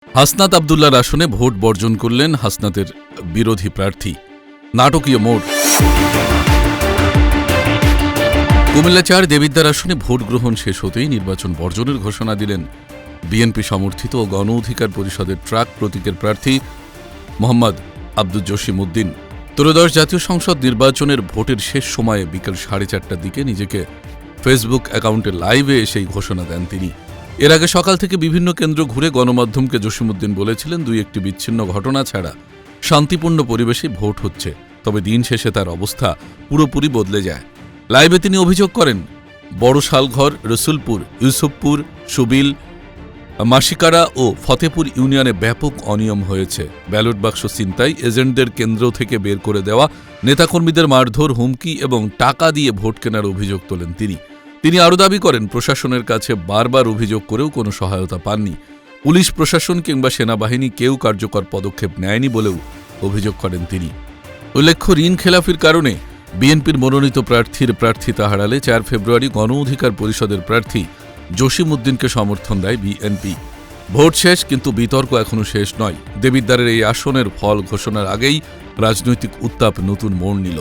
হাসনাত আব্দুল্লাহর আসনে ভোট বর্জন করলেন হাসনাতের বিরোধী প্রার্থী। নাটকীয় মোড়। কুমিল্লা ৪ দেবিদ্বার আসনে ভোট গ্রহণ শেষ হতেই নির্বাচন বর্জনের ঘোষণা দিলেন বিএনপি সমর্থিত ও গণ অধিকার পরিষদের ট্রাক প্রতীকের প্রার্থী মোহাম্মদ আব্দুল জসিম উদ্দিন। ত্রয়োদশ জাতীয় সংসদ নির্বাচনের ভোটের শেষ সময়ে বিকেল 4:30টার দিকে নিজেকে ফেসবুক অ্যাকাউন্টে লাইভে এসেই ঘোষণা দেন তিনি। এর আগে সকাল থেকে বিভিন্ন কেন্দ্র ঘুরে গণমাধ্যমকে জসিমউদ্দিন বলেছিলেন, 2-1টি বিচ্ছিন্ন ঘটনা ছাড়া শান্তিপূর্ণ পরিবেশে ভোট হচ্ছে, তবে দিন শেষে তার অবস্থা পুরোপুরি বদলে যায়। লাইভে তিনি অভিযোগ করেন, বড় শালঘর, রসুলপুর, ইউসুফপুর, সুবিল, মাসিকারা ও ফতেপুর ইউনিয়নে ব্যাপক অনিয়ম হয়েছে। ব্যালট বাক্স ছিনতাই, এজেন্টদের কেন্দ্র থেকে বের করে দেওয়া, নেতাকর্মীদের মারধর, হুমকি এবং টাকা দিয়ে ভোট কেনার অভিযোগ তোলেন তিনি আরও দাবি করেন, প্রশাসনের কাছে বারবার অভিযোগ করেও কোনো সহায়তা পাননি। পুলিশ প্রশাসন কিংবা সেনাবাহিনী কেউ কার্যকর পদক্ষেপ নেয়নি বলেও অভিযোগ করেন তিনি। উল্লেখ্য, ঋণ খেলাফির কারণে বিএনপির মনোনীত প্রার্থীর প্রার্থিতা হারালে 4 ফেব্রুয়ারি গণ অধিকার পরিষদের প্রার্থী জসিমউদ্দিনকে সমর্থন দেয় বিএনপি। ভোট শেষ, কিন্তু বিতর্ক এখনও শেষ নয়। দেবিদ্বারের এই আসনের ফল ঘোষণার আগেই রাজনৈতিক উত্তাপ নতুন মোড় নিল।